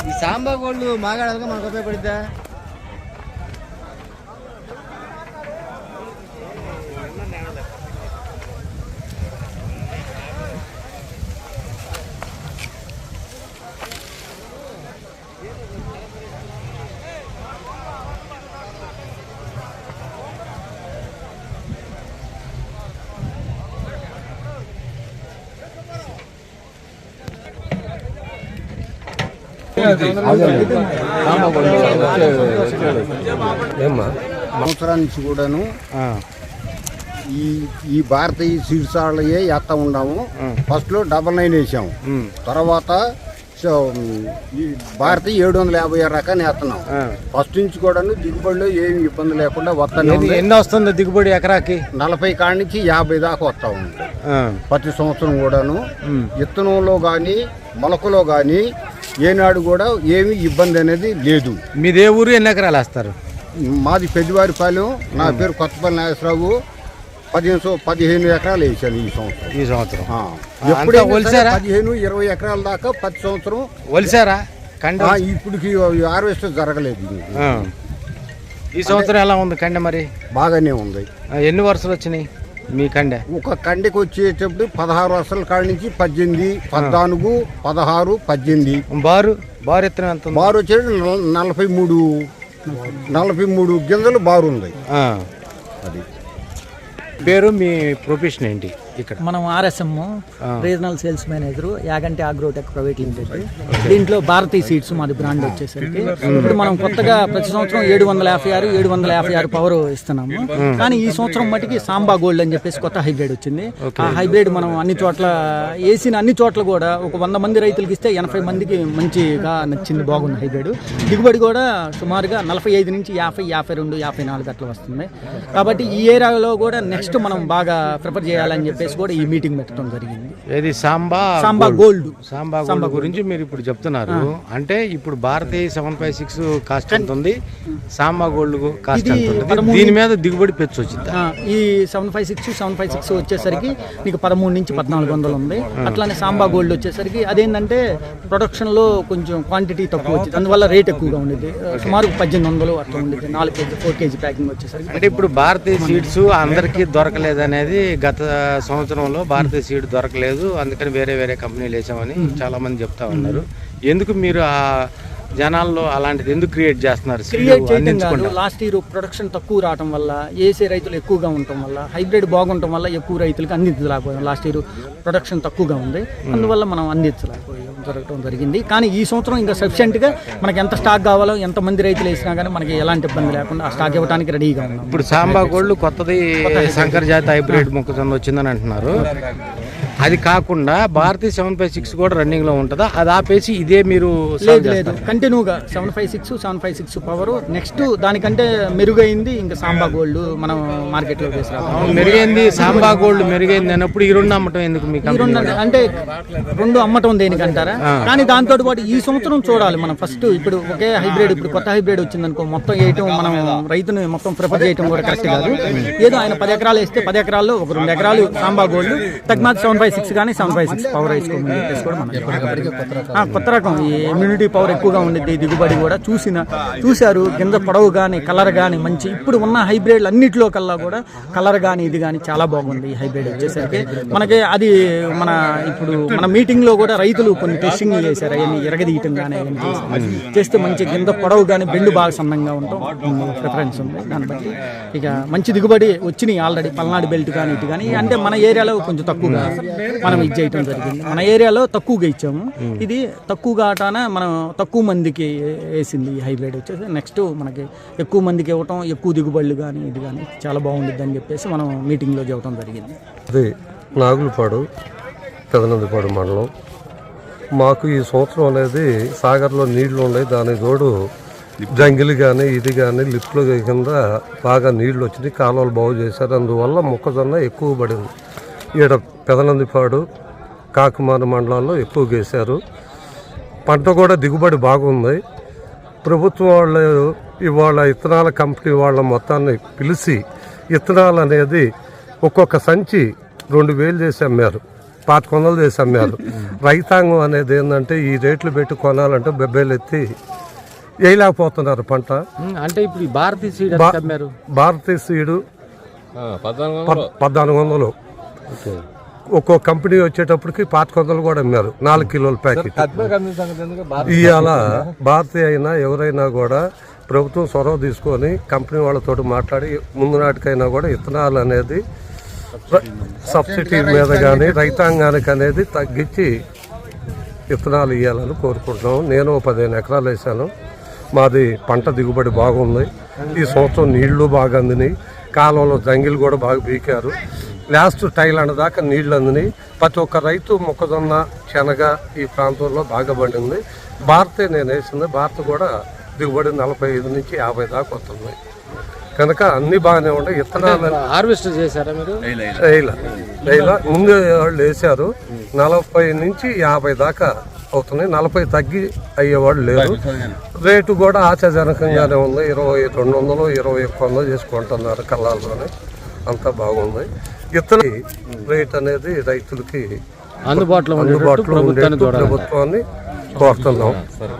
ఈ సాంబా గోల్డ్ మాగాడగా మనకు ఉపయోగపడిద్దా? సంవత్సరాల నుంచి కూడాను ఈ భారతీయ సీడ్స్ వాళ్ళే వేస్తా ఉన్నాము. ఫస్ట్ లో 99 వేసాము, తర్వాత ఈ భారతీయ 756 రకాన్ని వేస్తున్నాం. ఫస్ట్ నుంచి కూడాను దిగుబడిలో ఏమి ఇబ్బంది లేకుండా వస్తాను. ఎన్ని వస్తుంది దిగుబడి ఎకరాకి? 40 కాడి నుంచి 50 దాకా వస్తా ఉంది ప్రతి సంవత్సరం కూడాను. విత్తనంలో కానీ మొలకలో కానీ ఏనాడు కూడా ఏమి ఇబ్బంది అనేది లేదు. మీదే ఊరు? ఎన్ని ఎకరాలు వేస్తారు? మాది పెద్దవారిపాలెం. నా పేరు కొత్తపల్లి నాగేశ్వరరావు. 15 ఎకరాలు వేసాను ఈ సంవత్సరం. ఎప్పుడే 15-20 ఎకరాల దాకా ప్రతి సంవత్సరం వలిసారా? ఇప్పటికి హార్వెస్ట్ జరగలేదు. ఈ సంవత్సరం ఎలా ఉంది కండె? మరి బాగానే ఉంది. ఎన్ని వరుసలు వచ్చినాయి మీ కండె? ఒక కండెకి వచ్చేటప్పుడు 16 వరుసల కాడి నుంచి 18, 14, 16, 18. బారు ఎత్తనం ఎంత? బారు వచ్చేది 43 గింజలు బారు ఉంది. అది పేరు, మీ ప్రొఫెషన్ ఏంటి ఇక్కడ? మనం RSM regional sales manager, Yaganti Agrotech private limited. దీంట్లో భారతీయ సీడ్స్ మాది బ్రాండ్ వచ్చేసరికి ఇప్పుడు మనం కొత్తగా ప్రతి సంవత్సరం 756 పవర్ ఇస్తున్నాము. కానీ ఈ సంవత్సరం మటుకి సాంబా గోల్డ్ అని చెప్పేసి కొత్త హైబ్రిడ్ వచ్చింది. ఆ హైబ్రిడ్ మనం అన్ని చోట్ల కూడా ఒక 100 మంది రైతులకి ఇస్తే 80 మందికి మంచిగా నచ్చింది. బాగుంది హైబ్రిడ్. దిగుబడి కూడా సుమారుగా 45 నుంచి 50, 52, 54 అట్లా వస్తుంది. కాబట్టి ఈ ఏరియాలో కూడా నెక్స్ట్ మనం బాగా ప్రిఫర్ చేయాలని చెప్పేసి కూడా ఈ మీటింగ్ పెట్టడం జరిగింది. ఏది సాంబా గోల్డ్ గురించి మీరు ఇప్పుడు చెప్తున్నారు. అంటే ఇప్పుడు భారతీయ 756 కాస్ట్ ఎంత ఉంది, సాంబా గోల్డ్ కాస్ట్ ఎంత ఉంది? దీని మీద దిగుబడి పెంచు వచ్చింది. ఈ 756 వచ్చేసరికి మీకు 13 నుంచి 1400 ఉంది. అట్లానే సాంబా గోల్డ్ వచ్చేసరికి అదేంటంటే ప్రొడక్షన్ లో కొంచెం క్వాంటిటీ తక్కువ వచ్చింది, అందువల్ల రేట్ ఎక్కువగా ఉండేది. సుమారు 1800 అట్లా ఉండేది 4 kg 4 kg ప్యాకింగ్ వచ్చేసరికి. అంటే ఇప్పుడు భారతీయ సీడ్స్ అందరికీ దొరకలేదు అనేది, గత సంవత్సరంలో భారతీయ సీడ్ దొరకలేదు, అందుకని వేరే కంపెనీలు వేసామని చాలా మంది చెప్తా ఉన్నారు. ఎందుకు మీరు ఆ జనాల్లో అలాంటిది ఎందుకు క్రియేట్ చేస్తున్నారు? లాస్ట్ ఇయర్ ప్రొడక్షన్ తక్కువ రావడం వల్ల, ఏసే రైతులు ఎక్కువగా ఉండటం వల్ల, హైబ్రిడ్ బాగుండటం వల్ల ఎక్కువ రైతులకు అందించలేకపోయాం. లాస్ట్ ఇయర్ ప్రొడక్షన్ తక్కువగా ఉంది, అందువల్ల మనం అందించలేకపోయాం, జరగడం జరిగింది. కానీ ఈ సంవత్సరం ఇంకా సఫిషియెంట్గా మనకి ఎంత స్టాక్ కావాలో, ఎంతమంది రైతులు వేసినా కానీ మనకి ఎలాంటి ఇబ్బంది లేకుండా ఆ స్టాక్ ఇవ్వడానికి రెడీగా ఉన్నాం. ఇప్పుడు సాంబా గోల్డ్ కొత్తది సంకర్ జాతి హైబ్రిడ్ మొక్కజొన్న వచ్చిందని అంటున్నారు. అది కాకుండా భారతీయ 756 కూడా రన్నింగ్ లో ఉంటుందా? అది ఆపేసి ఇదే మీరు? లేదు, కంటిన్యూగా 756 పవర్. నెక్స్ట్ దానికంటే మెరుగైంది ఇంకా సాంబా గోల్డ్ మనం మార్కెట్ లో తీసుకురావాలి. మెరుగైంది సాంబా గోల్డ్ మెరుగైంది అన్నప్పుడు ఈ రెండు అమ్మటం ఎందుకు మీకు? అంటే రెండు అమ్మటం దేనికంటారా? కానీ దాంతో పాటు ఈ సంవత్సరం చూడాలి మనం. ఫస్ట్ ఇప్పుడు ఒకే హైబ్రిడ్, ఇప్పుడు కొత్త హైబ్రిడ్ వచ్చింది అనుకో, మొత్తం వేయటం, మనం రైతుని మొత్తం ప్రిఫర్ చేయడం కూడా కరెక్ట్ కాదు. ఏదో ఆయన 10 ఎకరాలు వేస్తే 10 ఎకరాల్లో ఒక 2 ఎకరాలు సాంబా గోల్డ్, తగ్మాత్ 756 కానీ 756 పవర్ వేసుకోమని చెప్పేసి కూడా మనం కొత్త రకం. ఈ ఇమ్యూనిటీ పవర్ ఎక్కువగా ఉండిద్ది, దిగుబడి కూడా చూశారు. కింద పొడవు కానీ కలర్ కానీ మంచి. ఇప్పుడు ఉన్న హైబ్రిడ్లు అన్నింటిలో కల్లా కూడా కలర్ కానీ ఇది కానీ చాలా బాగుంది. ఈ హైబ్రిడ్ వచ్చేసరికి మనకి అది ఇప్పుడు మన మీటింగ్ లో కూడా రైతులు కొన్ని టెస్టింగ్ చేశారు, అవన్నీ ఎరగదీయటం కానీ చేస్తే మంచి కింద పొడవు కానీ బెండు బాగా సన్నంగా ఉంటాం ప్రిఫరెన్స్ ఉంది. దాన్ని బట్టి ఇక మంచి దిగుబడి వచ్చినాయి ఆల్రెడీ. పల్నాడు బెల్ట్ కానీ ఇటు కానీ, అంటే మన ఏరియాలో కొంచెం తక్కువగా మనం ఇది చేయటం జరిగింది. మన ఏరియాలో తక్కువగా ఇచ్చాము. ఇది తక్కువగా ఆటాన మనం తక్కువ మందికి వేసింది ఈ హైబ్రిడ్ వచ్చేసి. నెక్స్ట్ మనకి ఎక్కువ మందికి ఇవ్వటం, ఎక్కువ దిగుబడులు కానీ ఇది కానీ చాలా బాగుండిద్ది అని చెప్పేసి మనం మీటింగ్లో చెప్పడం జరిగింది. అది నాగులపాడు, పెదనందిపాడు మండలం. మాకు ఈ సంవత్సరం అనేది సాగర్లో నీళ్లు ఉన్నాయి, దానికి తోడు జంగిల్ కానీ ఇది కానీ లిఫ్ట్లో కింద బాగా నీళ్లు వచ్చినాయి, కాలువలు బాగు చేశారు. అందువల్ల మొక్కజొన్న ఎక్కువ పడింది. ఈడ పెదనందిపాడు, కాకుమాన మండలాల్లో ఎక్కువ వేశారు. పంట కూడా దిగుబడి బాగుంది. ప్రభుత్వం వాళ్ళు ఇవాళ ఇత్తనాల కంపెనీ వాళ్ళ మొత్తాన్ని పిలిచి ఇత్తనాలు అనేది ఒక్కొక్క సంచి 2000 చేసి అమ్మారు. 500 చేసి అమ్మారు. రైతాంగం అనేది ఏంటంటే ఈ రేట్లు పెట్టి కొనాలంటే బెబ్బేలు ఎత్తి వేయలేకపోతున్నారు పంట. అంటే ఇప్పుడు ఈ భారతీయ సీడ్ ఎంత అమ్మారు? భారతీయ సీడు 1400. ఒక్కో కంపెనీ వచ్చేటప్పటికి 500 కూడా అమ్మారు 4 కిలోల ప్యాకెట్. ఇవాళ భారతీయ అయినా ఎవరైనా కూడా ప్రభుత్వం చొరవ తీసుకొని కంపెనీ వాళ్ళతో మాట్లాడి ముందు నాటికైనా కూడా విత్తనాలు అనేది సబ్సిడీ మీద కానీ రైతాంగానికి అనేది తగ్గించి విత్తనాలు ఇవ్వాలని కోరుకుంటున్నాం. నేను 15 ఎకరాలు వేసాను. మాది పంట దిగుబడి బాగుంది. ఈ సంవత్సరం నీళ్లు బాగా అందినాయి. కాలంలో జంగిల్ కూడా బాగా పీకారు. లాస్ట్ టైలాండ్ దాకా నీళ్లు అందినాయి. ప్రతి ఒక్క రైతు మొక్కజొన్న శనగ ఈ ప్రాంతంలో బాగా పడింది. భారతే నేను వేసింది. భారత్ కూడా దిగుబడి 45 నుంచి 50 దాకా వస్తుంది కనుక అన్ని బాగానే ఉన్నాయి. విత్తనాలు హార్వెస్ట్ చేశారా మీరు? ముందు వాళ్ళు వేసారు. 40 నుంచి 50 దాకా అవుతున్నాయి. 40 తగ్గి అయ్యేవాళ్ళు లేరు. రేటు కూడా ఆశాజనకంగానే ఉంది. 2200 2100 చేసుకుంటున్నారు కళ్ళాల్లోనే. అంతా బాగుంది. ఇతర రేట్ అనేది రైతులకి అందుబాటులో ఉండేట్టు ప్రభుత్వాన్ని కోరుతున్నాం.